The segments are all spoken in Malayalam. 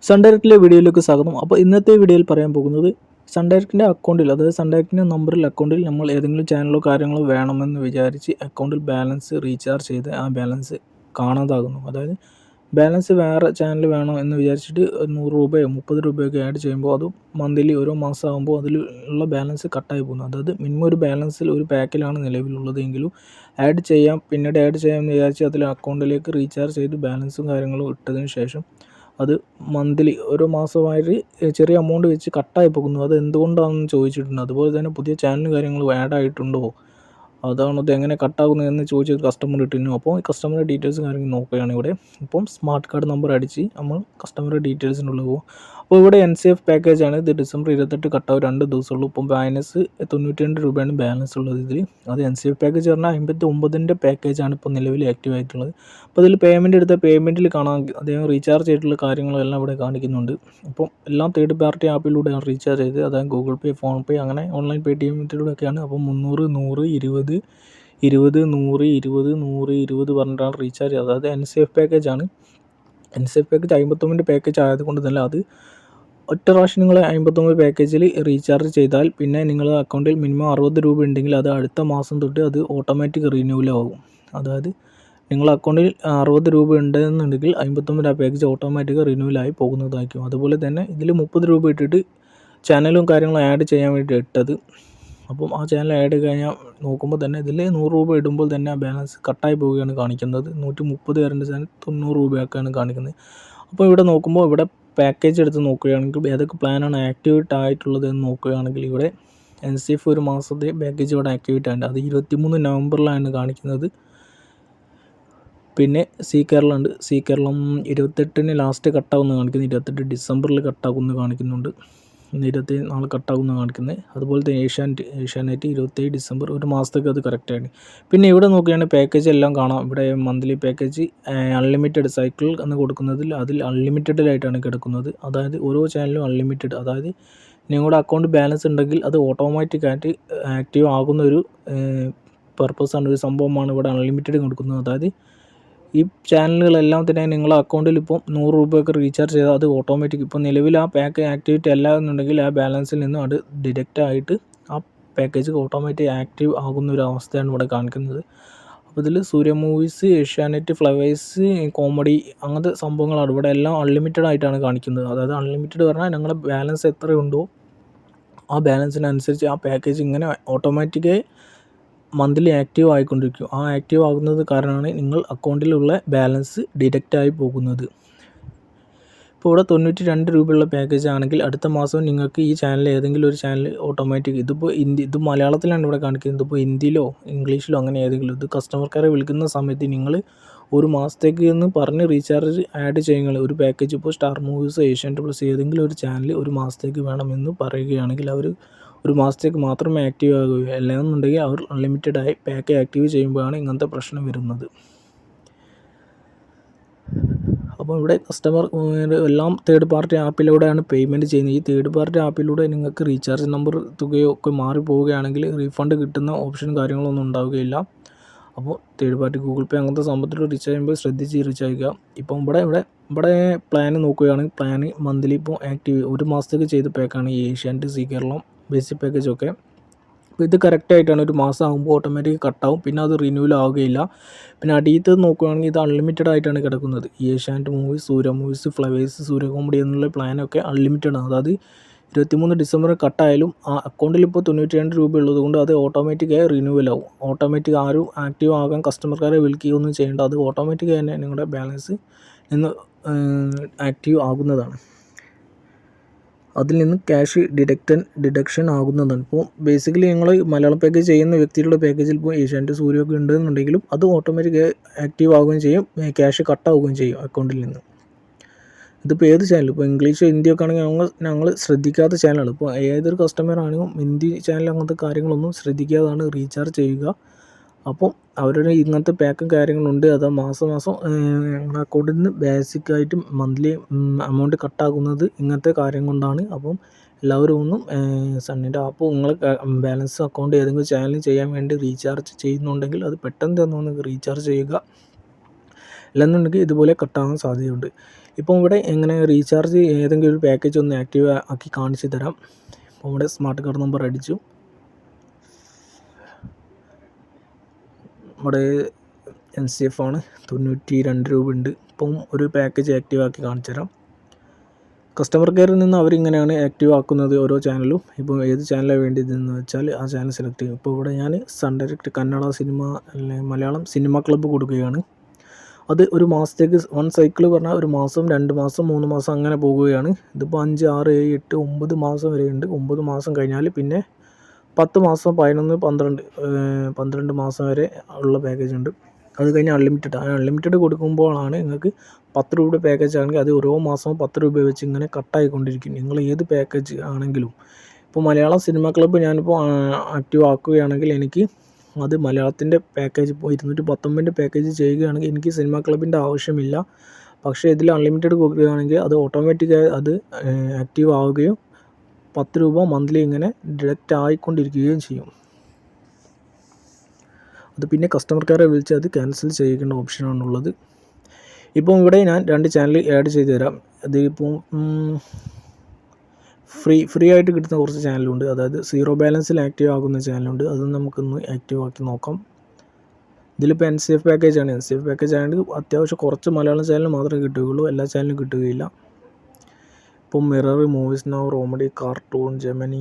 സൺ ഡയറക്റ്റിലെ വീഡിയോയിലേക്ക് സ്വാഗതം. അപ്പോൾ ഇന്നത്തെ വീഡിയോയിൽ പറയാൻ പോകുന്നത് സൺ ഡയറക്റ്റിൻ്റെ അക്കൗണ്ടിൽ, അതായത് സൺ ഡയറക്റ്റിൻ്റെ നമ്പറിൽ അക്കൗണ്ടിൽ നമ്മൾ ഏതെങ്കിലും ചാനലോ കാര്യങ്ങളോ വേണമെന്ന് വിചാരിച്ച് അക്കൗണ്ടിൽ ബാലൻസ് റീചാർജ് ചെയ്ത് ആ ബാലൻസ് കാണാതാകുന്നു. അതായത് ബാലൻസ് വേറെ ചാനൽ വേണം എന്ന് വിചാരിച്ചിട്ട് 100 രൂപയോ 30 രൂപയൊക്കെ ആഡ് ചെയ്യുമ്പോൾ അത് മന്ത്ലി ഓരോ മാസം ആകുമ്പോൾ അതിലുള്ള ബാലൻസ് കട്ടായി പോകുന്നു. അതായത് മിനിമം ഒരു ബാലൻസിൽ ഒരു പാക്കിലാണ് നിലവിലുള്ളതെങ്കിലും ആഡ് ചെയ്യാം, പിന്നീട് ആഡ് ചെയ്യാമെന്ന് വിചാരിച്ച് അതിൽ അക്കൗണ്ടിലേക്ക് റീചാർജ് ചെയ്ത് ബാലൻസും കാര്യങ്ങളും ഇട്ടതിന് ശേഷം അത് മന്ത്ലി ഓരോ മാസമായിട്ട് ചെറിയ എമൗണ്ട് വെച്ച് കട്ടായി പോകുന്നു. അത് എന്തുകൊണ്ടാണെന്ന് ചോദിച്ചിട്ടുണ്ട്. അതുപോലെ തന്നെ പുതിയ ചാനൽ കാര്യങ്ങൾ ആഡ് ആയിട്ടുണ്ടോ, അതാണത് എങ്ങനെ കട്ടാകുന്നത് എന്ന് ചോദിച്ച കസ്റ്റമർ ഇട്ടിരുന്നു. അപ്പോൾ കസ്റ്റമറുടെ ഡീറ്റെയിൽസ് കാര്യങ്ങൾ നോക്കുകയാണ് ഇവിടെ. ഇപ്പം സ്മാർട്ട് കാർഡ് നമ്പർ അടിച്ച് നമ്മൾ കസ്റ്റമറുടെ ഡീറ്റെയിൽസിനുള്ളിൽ പോകും. അപ്പോൾ ഇവിടെ NCF പാക്കേജാണ്. ഇത് ഡിസംബർ 28 കട്ടാവും, 2 ദിവസമുള്ളൂ. ഇപ്പം മൈനസ് 92 രൂപയാണ് ബാലൻസ് ഉള്ളത് ഇതിൽ. അത് NCF പാക്കേജ് പറഞ്ഞാൽ 59ൻ്റെ പാക്കേജാണ് ഇപ്പോൾ നിലവിൽ ആക്റ്റീവ് ആയിട്ടുള്ളത്. അപ്പോൾ ഇതിൽ പേയ്മെൻറ്റ് എടുത്ത പേയ്മെൻറ്റിൽ കാണാം അദ്ദേഹം റീചാർജ് ചെയ്തിട്ടുള്ള കാര്യങ്ങളെല്ലാം ഇവിടെ കാണിക്കുന്നുണ്ട്. അപ്പം എല്ലാം തേർഡ് പാർട്ടി ആപ്പിലൂടെയാണ് റീചാർജ് ചെയ്തത്. അതായത് ഗൂഗിൾ പേ, ഫോൺ പേ, അങ്ങനെ ഓൺലൈൻ Paytm മെത്തേഡിലൂടെയൊക്കെയാണ്. അപ്പം 300, 100, 20, 20, 100, 20, 100, 20 പറഞ്ഞിട്ടാണ് റീചാർജ് ചെയ്തത്. അതായത് NCF പാക്കേജാണ്. NCF പാക്കേജ് 59ൻ്റെ പാക്കേജ് ആയതുകൊണ്ട് തന്നെ അത് ഒറ്റ പ്രാവശ്യം നിങ്ങൾ 59 പാക്കേജിൽ റീചാർജ് ചെയ്താൽ പിന്നെ നിങ്ങളുടെ അക്കൗണ്ടിൽ മിനിമം 60 രൂപ ഉണ്ടെങ്കിൽ അത് അടുത്ത മാസം തൊട്ട് അത് ഓട്ടോമാറ്റിക് റിന്യൂവലാകും. അതായത് നിങ്ങളുടെ അക്കൗണ്ടിൽ 60 രൂപ ഉണ്ടെന്നുണ്ടെങ്കിൽ 59 പാക്കേജ് ഓട്ടോമാറ്റിക് റിന്യൂവലായി പോകുന്നതായിരിക്കും. അതുപോലെ തന്നെ ഇതിൽ 30 രൂപ ഇട്ടിട്ട് ചാനലും കാര്യങ്ങളും ആഡ് ചെയ്യാൻ വേണ്ടി ഇട്ടത്. അപ്പം ആ ചാനൽ ആഡ് കഴിഞ്ഞാൽ നോക്കുമ്പോൾ തന്നെ ഇതിൽ 100 രൂപ ഇടുമ്പോൾ തന്നെ ആ ബാലൻസ് കട്ടായി പോവുകയാണ് കാണിക്കുന്നത്. 130 വരേണ്ട ചാനൽ 90 രൂപയൊക്കെയാണ് കാണിക്കുന്നത്. അപ്പോൾ ഇവിടെ നോക്കുമ്പോൾ ഇവിടെ പാക്കേജ് എടുത്ത് നോക്കുകയാണെങ്കിൽ ഏതൊക്കെ പ്ലാനാണ് ആക്ടിവേറ്റ് ആയിട്ടുള്ളത് എന്ന് നോക്കുകയാണെങ്കിൽ ഇവിടെ NCF ഒരു മാസത്തെ പാക്കേജ് ഇവിടെ ആക്ടിവേറ്റ് ആയിട്ടുണ്ട്. അത് 23 നവംബറിലാണ് കാണിക്കുന്നത്. പിന്നെ സി കേരളം ഉണ്ട്. സി കേരളം 28-ന് ലാസ്റ്റ് കട്ടാകുമെന്ന് കാണിക്കുന്നു. 28 ഡിസംബറിൽ കട്ടാകുമെന്ന് കാണിക്കുന്നുണ്ട്. 24 കട്ടാകുമെന്ന് കാണിക്കുന്നത്. അതുപോലെ തന്നെ ഏഷ്യാനെറ്റ് 27 ഡിസംബർ, ഒരു മാസത്തേക്ക് അത് കറക്റ്റാണ്. പിന്നെ ഇവിടെ നോക്കുകയാണെങ്കിൽ പാക്കേജ് എല്ലാം കാണാം. ഇവിടെ മന്ത്ലി പാക്കേജ് അൺലിമിറ്റഡ് സൈക്കിൾ എന്ന് കൊടുക്കുന്നതിൽ അതിൽ അൺലിമിറ്റഡിലായിട്ടാണ് കിടക്കുന്നത്. അതായത് ഓരോ ചാനലും അൺലിമിറ്റഡ്, അതായത് നിങ്ങളുടെ അക്കൗണ്ട് ബാലൻസ് ഉണ്ടെങ്കിൽ അത് ഓട്ടോമാറ്റിക്കായിട്ട് ആക്റ്റീവ് ആകുന്ന ഒരു പർപ്പസാണ്, ഒരു സംഭവമാണ് ഇവിടെ അൺലിമിറ്റഡ് കൊടുക്കുന്നത്. അതായത് ഈ ചാനലുകളെല്ലാം തന്നെ നിങ്ങളുടെ അക്കൗണ്ടിൽ ഇപ്പോൾ 100 രൂപയൊക്കെ റീചാർജ് ചെയ്താൽ അത് ഓട്ടോമാറ്റിക്, ഇപ്പോൾ നിലവിൽ ആ പാക്ക് ആക്ടിവേറ്റ് അല്ല എന്നുണ്ടെങ്കിൽ ആ ബാലൻസിൽ നിന്നും അത് ഡിഡക്റ്റ് ആയിട്ട് ആ പാക്കേജ് ഓട്ടോമാറ്റിക് ആക്റ്റീവ് ആകുന്ന ഒരു അവസ്ഥയാണ് ഇവിടെ കാണിക്കുന്നത്. അപ്പോൾ ഇതിൽ സൂര്യ മൂവീസ്, ഏഷ്യാനെറ്റ്, ഫ്ലവേഴ്സ്, കോമഡി, അങ്ങനത്തെ സംഭവങ്ങളാണ് ഇവിടെ എല്ലാം അൺലിമിറ്റഡ് ആയിട്ടാണ് കാണിക്കുന്നത്. അതായത് അൺലിമിറ്റഡ് പറഞ്ഞാൽ നിങ്ങളുടെ ബാലൻസ് എത്രയുണ്ടോ ആ ബാലൻസിനനുസരിച്ച് ആ പാക്കേജ് ഇങ്ങനെ ഓട്ടോമാറ്റിക്കായി മന്ത്ലി ആക്റ്റീവ് ആയിക്കൊണ്ടിരിക്കും. ആ ആക്റ്റീവ് ആകുന്നത് കാരണമാണ് നിങ്ങൾ അക്കൗണ്ടിലുള്ള ബാലൻസ് ഡിഡക്റ്റ് ആയി പോകുന്നത്. ഇപ്പോൾ ഇവിടെ 92 രൂപയുള്ള പാക്കേജ് ആണെങ്കിൽ അടുത്ത മാസം നിങ്ങൾക്ക് ഈ ചാനൽ ഏതെങ്കിലും ഒരു ചാനൽ ഓട്ടോമാറ്റിക്, ഇതിപ്പോൾ ഇത് മലയാളത്തിലാണ് ഇവിടെ കാണിക്കുന്നത്. ഇതിപ്പോൾ ഹിന്ദിയിലോ ഇംഗ്ലീഷിലോ അങ്ങനെ ഏതെങ്കിലും, ഇത് കസ്റ്റമർ കെയറെ വിളിക്കുന്ന സമയത്ത് നിങ്ങൾ ഒരു മാസത്തേക്ക് എന്ന് പറഞ്ഞ് റീചാർജ് ആഡ് ചെയ്യുക. ഒരു പാക്കേജ് ഇപ്പോൾ സ്റ്റാർ മൂവീസ്, ഏഷ്യാനെറ്റ് പ്ലസ് ഏതെങ്കിലും ഒരു ചാനൽ ഒരു മാസത്തേക്ക് വേണമെന്ന് പറയുകയാണെങ്കിൽ അവർ ഒരു മാസത്തേക്ക് മാത്രമേ ആക്റ്റീവ് ആകുകയുള്ളൂ. അല്ലാന്നുണ്ടെങ്കിൽ അവർ അൺലിമിറ്റഡായി പാക്ക് ആക്റ്റീവ് ചെയ്യുമ്പോഴാണ് ഇങ്ങനത്തെ പ്രശ്നം വരുന്നത്. അപ്പോൾ ഇവിടെ കസ്റ്റമർ എല്ലാം തേർഡ് പാർട്ടി ആപ്പിലൂടെയാണ് പേയ്മെൻറ്റ് ചെയ്യുന്നത്. ഈ തേർഡ് പാർട്ടി ആപ്പിലൂടെ നിങ്ങൾക്ക് റീചാർജ് നമ്പർ തുകയോ ഒക്കെ മാറിപ്പോവുകയാണെങ്കിൽ റീഫണ്ട് കിട്ടുന്ന ഓപ്ഷനും കാര്യങ്ങളൊന്നും ഉണ്ടാവുകയില്ല. അപ്പോൾ തേർഡ് പാർട്ടി ഗൂഗിൾ പേ അങ്ങനത്തെ സംഭവത്തിൽ റീചാർജ് ചെയ്യുമ്പോൾ ശ്രദ്ധിച്ച് റീചാർജ് ചെയ്യുക. ഇപ്പം ഇവിടെ പ്ലാൻ നോക്കുകയാണെങ്കിൽ പ്ലാൻ മന്ത്ലി ഇപ്പോൾ ആക്റ്റീവ് ഒരു മാസത്തേക്ക് ചെയ്ത പാക്കാണ് ഈ ഏഷ്യാനെറ്റ്, സി കേരളം ബേസിക് പാക്കേജൊക്കെ. അപ്പോൾ ഇത് കറക്റ്റായിട്ടാണ് ഒരു മാസം ആകുമ്പോൾ ഓട്ടോമാറ്റിക് കട്ടാവും, പിന്നെ അത് റിന്യൂവൽ ആവുകയില്ല. പിന്നെ അടിയത്ത് നോക്കുകയാണെങ്കിൽ ഇത് അൺലിമിറ്റഡ് ആയിട്ടാണ് കിടക്കുന്നത്. ഈ ഏഷ്യാനെറ്റ് മൂവീസ്, സൂര്യ മൂവീസ്, ഫ്ലവേഴ്സ്, സൂര്യ കോമഡി എന്നുള്ള പ്ലാനൊക്കെ അൺലിമിറ്റഡ് ആണ്. അതായത് 23 ഡിസംബർ കട്ടായാലും ആ അക്കൗണ്ടിൽ ഇപ്പോൾ 92 രൂപ ഉള്ളതുകൊണ്ട് അത് ഓട്ടോമാറ്റിക്കായി റിന്യൂവൽ ആവും. ഓട്ടോമാറ്റിക് ആരും ആക്റ്റീവ് ആകാൻ കസ്റ്റമർക്കാരെ വിളിക്കുകയൊന്നും ചെയ്യേണ്ട, അത് ഓട്ടോമാറ്റിക്കായി തന്നെ നിങ്ങളുടെ ബാലൻസ് നിന്ന് ആക്റ്റീവ് ആകുന്നതാണ്. അതിൽ നിന്ന് ക്യാഷ് ഡിഡക്ഷൻ ആകുന്നതാണ്. ഇപ്പോൾ ബേസിക്കലി നിങ്ങൾ മലയാളം പാക്കേജ് ചെയ്യുന്ന വ്യക്തിയുടെ പാക്കേജിൽ ഇപ്പോൾ ഏഷ്യാനെറ്റ്, സൂര്യമൊക്കെ ഉണ്ടെന്നുണ്ടെങ്കിലും അത് ഓട്ടോമാറ്റിക്കായി ആക്റ്റീവ് ആവുകയും ചെയ്യും, ക്യാഷ് കട്ടാവുകയും ചെയ്യും അക്കൗണ്ടിൽ നിന്ന്. ഇതിപ്പോൾ ഏത് ചാനൽ, ഇപ്പോൾ ഇംഗ്ലീഷോ ഹിന്ദിയൊക്കെ ആണെങ്കിൽ ഞങ്ങൾ ശ്രദ്ധിക്കാത്ത ചാനലാണ്. ഇപ്പോൾ ഏതൊരു കസ്റ്റമർ ആണെങ്കിലും ഹിന്ദി ചാനൽ അങ്ങനത്തെ കാര്യങ്ങളൊന്നും ശ്രദ്ധിക്കാതാണ് റീചാർജ് ചെയ്യുക. അപ്പം അവരുടെ ഇങ്ങനത്തെ പാക്കും കാര്യങ്ങളുണ്ട്. അത് മാസം ഞങ്ങളുടെ അക്കൗണ്ടിൽ നിന്ന് ബേസിക്കായിട്ട് മന്ത്ലി എമൗണ്ട് കട്ടാക്കുന്നത് ഇങ്ങനത്തെ കാര്യം കൊണ്ടാണ്. അപ്പം എല്ലാവരും ഒന്നും സണ്ണിൻ്റെ ആപ്പ് നിങ്ങൾ ബാലൻസ് അക്കൗണ്ട് ഏതെങ്കിലും ചാനൽ ചെയ്യാൻ വേണ്ടി റീചാർജ് ചെയ്യുന്നുണ്ടെങ്കിൽ അത് പെട്ടെന്ന് തന്നെ ഒന്ന് റീചാർജ് ചെയ്യുക. അല്ലെന്നുണ്ടെങ്കിൽ ഇതുപോലെ കട്ടാകാൻ സാധ്യതയുണ്ട്. ഇപ്പോൾ ഇവിടെ എങ്ങനെ റീചാർജ് ഏതെങ്കിലും ഒരു പാക്കേജ് ഒന്ന് ആക്റ്റീവ് ആക്കി കാണിച്ചു തരാം. അപ്പോൾ ഇവിടെ സ്മാർട്ട് കാർഡ് നമ്പർ അടിച്ചു. ഇവിടെ NCF ആണ്, 92 രൂപ ഉണ്ട്. ഇപ്പം ഒരു പാക്കേജ് ആക്റ്റീവ് ആക്കി കാണിച്ചു തരാം. കസ്റ്റമർ കെയറിൽ നിന്ന് അവരിങ്ങനെയാണ് ആക്റ്റീവ് ആക്കുന്നത് ഓരോ ചാനലും. ഇപ്പോൾ ഏത് ചാനലാണ് വേണ്ടിയതെന്ന് വെച്ചാൽ ആ ചാനൽ സെലക്ട് ചെയ്യും. ഇപ്പോൾ ഇവിടെ ഞാൻ sun direct Kannada cinema Malayalam cinema club കൊടുക്കുകയാണ്. അത് ഒരു മാസത്തേക്ക് വൺ സൈക്കിൾ പറഞ്ഞാൽ ഒരു മാസം, 2 മാസം, 3 മാസം അങ്ങനെ പോകുകയാണ്. ഇതിപ്പോൾ 5, 6, 7, 8, 9 മാസം വരെയുണ്ട്. 9 മാസം കഴിഞ്ഞാൽ പിന്നെ 10 മാസം, 11, 12 മാസം വരെ ഉള്ള പാക്കേജ് ഉണ്ട്. അത് കഴിഞ്ഞ് അൺലിമിറ്റഡ് കൊടുക്കുമ്പോഴാണ് നിങ്ങൾക്ക് 10 രൂപയുടെ പാക്കേജ് ആണെങ്കിൽ അത് ഓരോ മാസവും 10 രൂപ വെച്ച് ഇങ്ങനെ കട്ടായിക്കൊണ്ടിരിക്കും. നിങ്ങൾ ഏത് പാക്കേജ് ആണെങ്കിലും ഇപ്പോൾ മലയാളം സിനിമ ക്ലബ്ബ് ഞാനിപ്പോൾ ആക്റ്റീവ് ആക്കുകയാണെങ്കിൽ എനിക്ക് അത് മലയാളത്തിൻ്റെ പാക്കേജ് ഇപ്പോൾ 219 പാക്കേജ് ചെയ്യുകയാണെങ്കിൽ എനിക്ക് സിനിമ ക്ലബിൻ്റെ ആവശ്യമില്ല. പക്ഷേ ഇതിൽ അൺലിമിറ്റഡ് കൊടുക്കുകയാണെങ്കിൽ അത് ഓട്ടോമാറ്റിക്കായി അത് ആക്റ്റീവ് ആവുകയും 10 രൂപ മന്ത്ലി ഇങ്ങനെ ഡിഡക്റ്റ് ആയിക്കൊണ്ടിരിക്കുകയും ചെയ്യും. അത് പിന്നെ കസ്റ്റമർ കെയറെ വിളിച്ച് അത് ക്യാൻസൽ ചെയ്യേണ്ട ഓപ്ഷനാണുള്ളത്. ഇപ്പം ഇവിടെ ഞാൻ 2 ചാനൽ ആഡ് ചെയ്ത് തരാം. അതിപ്പോൾ ഫ്രീ ആയിട്ട് കിട്ടുന്ന കുറച്ച് ചാനലുണ്ട്. അതായത് സീറോ ബാലൻസിൽ ആക്റ്റീവ് ആകുന്ന ചാനലുണ്ട്. അത് നമുക്കൊന്ന് ആക്റ്റീവ് ആക്കി നോക്കാം. ഇതിലിപ്പോൾ NCF പാക്കേജാണ്. NCF പാക്കേജ് ആണെങ്കിൽ അത്യാവശ്യം കുറച്ച് മലയാളം ചാനൽ മാത്രമേ കിട്ടുകയുള്ളൂ, എല്ലാ ചാനലും കിട്ടുകയില്ല. ഇപ്പം Mirror, Movies Now, Romedy, cartoon, Gemini,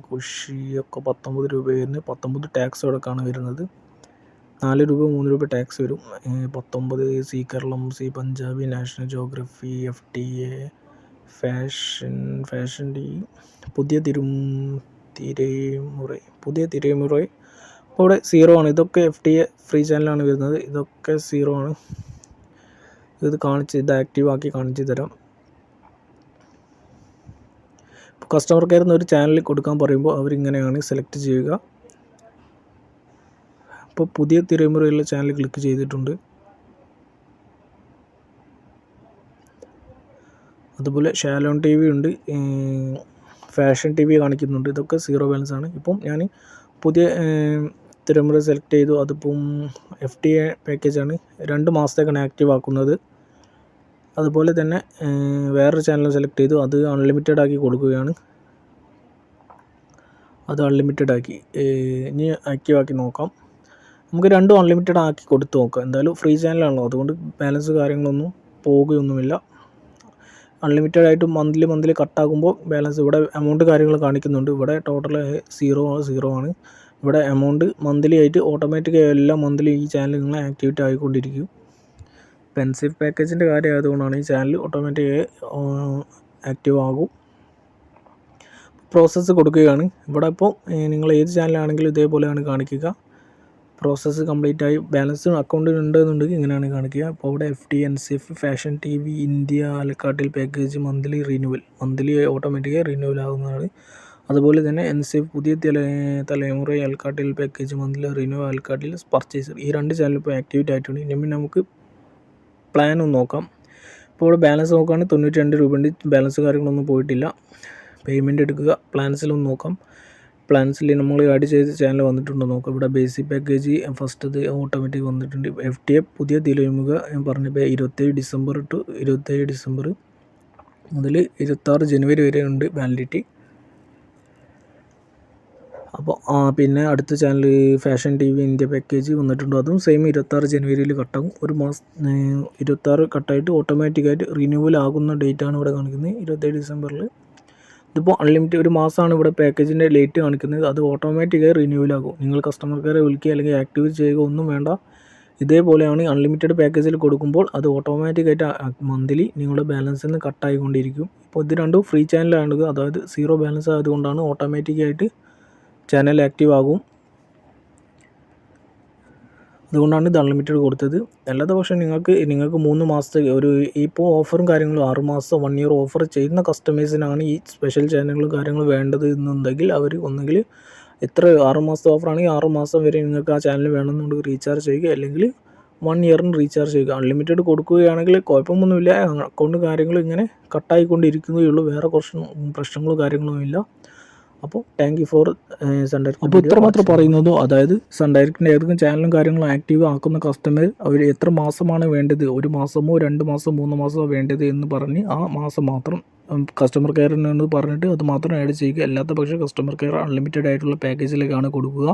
Khushi ഒക്കെ 19 രൂപ വരുന്നത്. 19 ടാക്സ് അടക്കമാണ് വരുന്നത്. 4 രൂപ 3 രൂപ ടാക്സ് വരും. 19 Zee Keralam, Zee Punjabi, national geography, FTA, fashion T, പുതിയ തിരമുറ. അപ്പോൾ ഇവിടെ 0 ആണ്. ഇതൊക്കെ FTA ഫ്രീ ചാനലാണ് വരുന്നത്. ഇതൊക്കെ 0 ആണ്. ഇത് ആക്റ്റീവ് ആക്കി കാണിച്ചു തരാം. ഇപ്പോൾ കസ്റ്റമർ കെയറിൽ നിന്ന് ഒരു ചാനൽ കൊടുക്കാൻ പറയുമ്പോൾ അവരിങ്ങനെയാണ് സെലക്ട് ചെയ്യുക. ഇപ്പോൾ പുതിയ തിരമുറയുള്ള ചാനൽ ക്ലിക്ക് ചെയ്തിട്ടുണ്ട്. അതുപോലെ ഷാലോൺ TV ഉണ്ട്, ഫാഷൻ TV കാണിക്കുന്നുണ്ട്. ഇതൊക്കെ 0 ബാലൻസ് ആണ്. ഇപ്പം ഞാൻ പുതിയ തിരമുറ സെലക്ട് ചെയ്തു. അതിപ്പം FTA പാക്കേജാണ്. 2 മാസത്തേക്കാണ് ആക്റ്റീവ് ആക്കുന്നത്. അതുപോലെ തന്നെ വേറൊരു ചാനൽ സെലക്ട് ചെയ്തു. അത് അൺലിമിറ്റഡ് ആക്കി കൊടുക്കുകയാണ്. അത് അൺലിമിറ്റഡ് ആക്കി ഇനി ആക്റ്റീവ് ആക്കി നോക്കാം. നമുക്ക് 2 അൺലിമിറ്റഡ് ആക്കി കൊടുത്ത് നോക്കാം. എന്തായാലും ഫ്രീ ചാനലാണല്ലോ, അതുകൊണ്ട് ബാലൻസ് കാര്യങ്ങളൊന്നും പോവുകയൊന്നുമില്ല. അൺലിമിറ്റഡ് ആയിട്ട് മന്ത്ലി കട്ടാകുമ്പോൾ ബാലൻസ് ഇവിടെ എമൗണ്ട് കാര്യങ്ങൾ കാണിക്കുന്നുണ്ട്. ഇവിടെ ടോട്ടൽ 0 ആണ്. ഇവിടെ എമൗണ്ട് മന്ത്ലി ആയിട്ട് ഓട്ടോമാറ്റിക്കായി എല്ലാ മന്ത്ലി ഈ ചാനൽ നിങ്ങളെ ആക്ടിവേറ്റ് ആയിക്കൊണ്ടിരിക്കും. NCF പാക്കേജിൻ്റെ കാര്യം ആയതുകൊണ്ടാണ് ഈ ചാനൽ ഓട്ടോമാറ്റിക്കായി ആക്റ്റീവ് ആകും. പ്രോസസ്സ് കൊടുക്കുകയാണ്. ഇവിടെ ഇപ്പോൾ നിങ്ങൾ ഏത് ചാനലാണെങ്കിലും ഇതേപോലെയാണ് കാണിക്കുക. പ്രോസസ്സ് കംപ്ലീറ്റ് ആയി ബാലൻസ് അക്കൗണ്ടിൽ ഉണ്ടെന്നുണ്ടെങ്കിൽ ഇങ്ങനെയാണ് കാണിക്കുക. അപ്പോൾ ഇവിടെ FT, NCF, fashion TV, India, ആൽക്കാട്ടിൽ പാക്കേജ് മന്ത്ലി ഓട്ടോമാറ്റിക്കായി റിന്യൂവൽ ആകുന്നതാണ്. അതുപോലെ തന്നെ NCF പുതിയ തലമുറ ആൽക്കാട്ടിൽ പാക്കേജ് മന്ത്ലി റിന്യൂ, ആൽക്കാട്ടിൽ പർച്ചേസർ, ഈ 2 ചാനൽ ഇപ്പോൾ ആക്ടിവേറ്റ് ആയിട്ടുണ്ട്. ഇനി നമുക്ക് പ്ലാൻ ഒന്ന് നോക്കാം. ഇപ്പോൾ ഇവിടെ ബാലൻസ് നോക്കുകയാണെങ്കിൽ 92 രൂപയുണ്ട്. ബാലൻസ് കാര്യങ്ങളൊന്നും പോയിട്ടില്ല. പേയ്മെൻറ്റ് എടുക്കുക. പ്ലാൻസിലൊന്ന് നോക്കാം. പ്ലാൻസിൽ നമ്മൾ ആഡ് ചെയ്ത ചാനൽ വന്നിട്ടുണ്ടോ നോക്കാം. ഇവിടെ ബേസിക് പാക്കേജ് ഫസ്റ്റത് ഓട്ടോമാറ്റിക് വന്നിട്ടുണ്ട്. FTA പുതിയ തിരമുറ ഞാൻ പറഞ്ഞപ്പോൾ 27 ഡിസംബർ മുതൽ 26 ജനുവരി വരെ ഉണ്ട് വാലിഡിറ്റി. അപ്പോൾ പിന്നെ അടുത്ത channel fashion TV India package വന്നിട്ടുണ്ട്. അതും സെയിം 26 ജനുവരിയിൽ കട്ടാകും. ഒരു മാസം 26 കട്ടായിട്ട് ഓട്ടോമാറ്റിക്കായിട്ട് റിന്യൂവൽ ആകുന്ന ഡേറ്റാണ് ഇവിടെ കാണിക്കുന്നത്, 27 ഡിസംബറിൽ. ഇതിപ്പോൾ അൺലിമിറ്റഡ് ഒരു മാസമാണ് ഇവിടെ പാക്കേജിൻ്റെ ലേറ്റ് കാണിക്കുന്നത്. അത് ഓട്ടോമാറ്റിക്കായി റിന്യൂവൽ ആകും. നിങ്ങൾ കസ്റ്റമർ കെയറെ വിളിക്കുക അല്ലെങ്കിൽ ആക്ടിവേറ്റ് ചെയ്യുക ഒന്നും വേണ്ട. ഇതേപോലെയാണ് അൺലിമിറ്റഡ് പാക്കേജിൽ കൊടുക്കുമ്പോൾ അത് ഓട്ടോമാറ്റിക്കായിട്ട് മന്ത്ലി നിങ്ങളുടെ ബാലൻസിൽ നിന്ന് കട്ടായിക്കൊണ്ടിരിക്കും. ഇപ്പോൾ ഇത് 2 ഫ്രീ ചാനലാണ്, അതായത് 0 ബാലൻസ് ആയതുകൊണ്ടാണ് ഓട്ടോമാറ്റിക്കായിട്ട് ചാനൽ ആക്റ്റീവ് ആകും. അതുകൊണ്ടാണ് ഇത് അൺലിമിറ്റഡ് കൊടുത്തത്. അല്ലാതെ പക്ഷേ നിങ്ങൾക്ക് 3 മാസത്തെ ഇപ്പോൾ ഓഫറും കാര്യങ്ങളും 6 മാസം 1 ഇയർ ഓഫർ ചെയ്യുന്ന കസ്റ്റമേഴ്സിനാണ് ഈ സ്പെഷ്യൽ ചാനലുകളും കാര്യങ്ങളും വേണ്ടത് എന്നുണ്ടെങ്കിൽ അവർ ഒന്നെങ്കിൽ 6 മാസത്തെ ഓഫറാണെങ്കിൽ 6 മാസം വരെ നിങ്ങൾക്ക് ആ ചാനൽ വേണമെന്നുണ്ടെങ്കിൽ റീചാർജ് ചെയ്യുക, അല്ലെങ്കിൽ 1 ഇയറിന് റീചാർജ് ചെയ്യുക. അൺലിമിറ്റഡ് കൊടുക്കുകയാണെങ്കിൽ കുഴപ്പമൊന്നുമില്ല. അക്കൗണ്ട് കാര്യങ്ങൾ ഇങ്ങനെ കട്ടായിക്കൊണ്ടിരിക്കുകയുള്ളൂ. വേറെ കുറച്ച് പ്രശ്നങ്ങളും കാര്യങ്ങളും ഇല്ല. അപ്പോൾ thank you for sun direct. അപ്പോൾ ഇത്ര മാത്രം പറയുന്നതോ, അതായത് സൺ ഡയറക്റ്റിൻ്റെ ഏതെങ്കിലും ചാനലും കാര്യങ്ങളും ആക്റ്റീവ് ആക്കുന്ന കസ്റ്റമർ അവർ എത്ര മാസമാണ് വേണ്ടത്, 1 മാസമോ 2 മാസം 3 മാസമോ വേണ്ടത് എന്ന് പറഞ്ഞ് ആ മാസം മാത്രം കസ്റ്റമർ കെയറിനോട് പറഞ്ഞിട്ട് അത് മാത്രം ആഡ് ചെയ്യുക. അല്ലാത്ത പക്ഷേ കസ്റ്റമർ കെയർ അൺലിമിറ്റഡ് ആയിട്ടുള്ള പാക്കേജിലേക്കാണ് കൊടുക്കുക.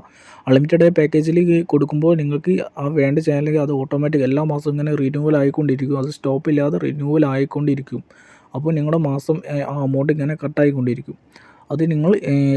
അൺലിമിറ്റഡ് പാക്കേജിൽ കൊടുക്കുമ്പോൾ നിങ്ങൾക്ക് ആ വേണ്ട ചാനലിൽ അത് ഓട്ടോമാറ്റിക് എല്ലാ മാസവും ഇങ്ങനെ റിന്യൂവൽ ആയിക്കൊണ്ടിരിക്കും. അത് സ്റ്റോപ്പില്ലാതെ റിന്യൂവൽ ആയിക്കൊണ്ടിരിക്കും. അപ്പോൾ നിങ്ങളുടെ മാസം ആ എമൗണ്ട് ഇങ്ങനെ കട്ടായിക്കൊണ്ടിരിക്കും. അത് നിങ്ങൾ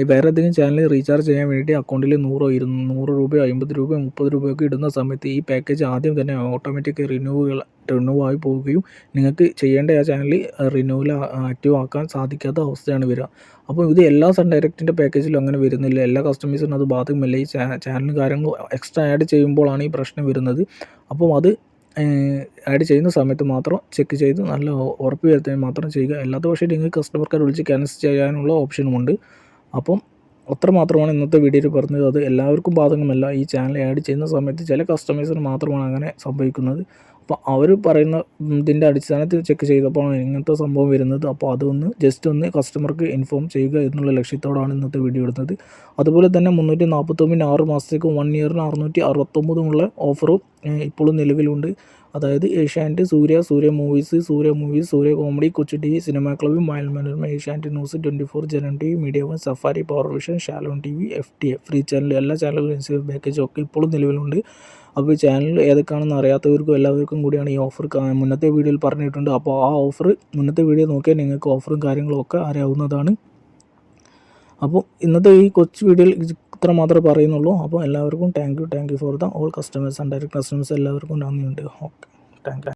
വേറെ ഏതെങ്കിലും ചാനൽ റീചാർജ് ചെയ്യാൻ വേണ്ടി അക്കൗണ്ടിൽ 100 രൂപയോ 50 രൂപയോ 30 രൂപയൊക്കെ ഇടുന്ന സമയത്ത് ഈ പാക്കേജ് ആദ്യം തന്നെ ഓട്ടോമാറ്റിക് റിന്യൂവ് ആയി പോവുകയും നിങ്ങൾക്ക് ചെയ്യേണ്ട ആ ചാനൽ റിന്യൂവൽ ആക്റ്റീവ് ആക്കാൻ സാധിക്കാത്ത അവസ്ഥയാണ് വരിക. അപ്പോൾ ഇത് എല്ലാ സൺ ഡയറക്റ്റിൻ്റെ പാക്കേജിലും അങ്ങനെ വരുന്നില്ല. എല്ലാ കസ്റ്റമേഴ്സിനും അത് ബാധകമല്ല. ഈ ചാനലും കാര്യങ്ങളും എക്സ്ട്രാ ആഡ് ചെയ്യുമ്പോഴാണ് ഈ പ്രശ്നം വരുന്നത്. അപ്പോൾ അത് ആഡ് ചെയ്യുന്ന സമയത്ത് മാത്രം ചെക്ക് ചെയ്ത് നല്ല ഉറപ്പ് വരുത്താൻ മാത്രം ചെയ്യുക. അല്ലാത്ത പക്ഷേ നിങ്ങൾക്ക് കസ്റ്റമർ കെയർ വിളിച്ച് ക്യാൻസൽ ചെയ്യാനുള്ള ഓപ്ഷനുമുണ്ട്. അപ്പം അത്ര മാത്രമാണ് ഇന്നത്തെ വീഡിയോയിൽ പറഞ്ഞത്. അത് എല്ലാവർക്കും ബാധകമല്ല. ഈ ചാനൽ ആഡ് ചെയ്യുന്ന സമയത്ത് ചില കസ്റ്റമേഴ്സിന് മാത്രമാണ് അങ്ങനെ സംഭവിക്കുന്നത്. അപ്പോൾ അവർ പറയുന്ന ഇതിൻ്റെ അടിസ്ഥാനത്തിൽ ചെക്ക് ചെയ്തപ്പോഴാണ് ഇങ്ങനത്തെ സംഭവം വരുന്നത്. അപ്പോൾ അതൊന്ന് ജസ്റ്റ് ഒന്ന് കസ്റ്റമർക്ക് ഇൻഫോം ചെയ്യുക എന്നുള്ള ലക്ഷ്യത്തോടാണ് ഇന്നത്തെ വീഡിയോ എടുത്തത്. അതുപോലെ തന്നെ 349 6 മാസത്തേക്കും 1 ഇയറിന് 669 ഓഫറും ഇപ്പോഴും നിലവിലുണ്ട്. അതായത് Asianet, Surya movies, Surya comedy, Kochu T V, cinema club, Malayala Manorama, Asianet news, 24 Janam T V, media one, Safari, power vision, Shalom T V, FTA free channel, എല്ലാ ചാനലുകളും പാക്കേജും ഒക്കെ ഇപ്പോഴും നിലവിലുണ്ട്. അപ്പോൾ ഈ ചാനൽ ഏതൊക്കെയാണെന്ന് അറിയാത്തവർക്കും എല്ലാവർക്കും കൂടിയാണ് ഈ ഓഫർ മുന്നത്തെ വീഡിയോയിൽ പറഞ്ഞിട്ടുണ്ട്. അപ്പോൾ ആ ഓഫർ മുന്നത്തെ വീഡിയോ നോക്കിയാൽ നിങ്ങൾക്ക് ഓഫറും കാര്യങ്ങളും ഒക്കെ അറിയാവുന്നതാണ്. അപ്പോൾ ഇന്നത്തെ ഈ കൊച്ചു വീഡിയോയിൽ ഇത്ര മാത്രമേ പറയുന്നുള്ളൂ. അപ്പോൾ എല്ലാവർക്കും thank you for the all customers and direct customers എല്ലാവർക്കും നന്ദിയുണ്ട്. Okay, thank you.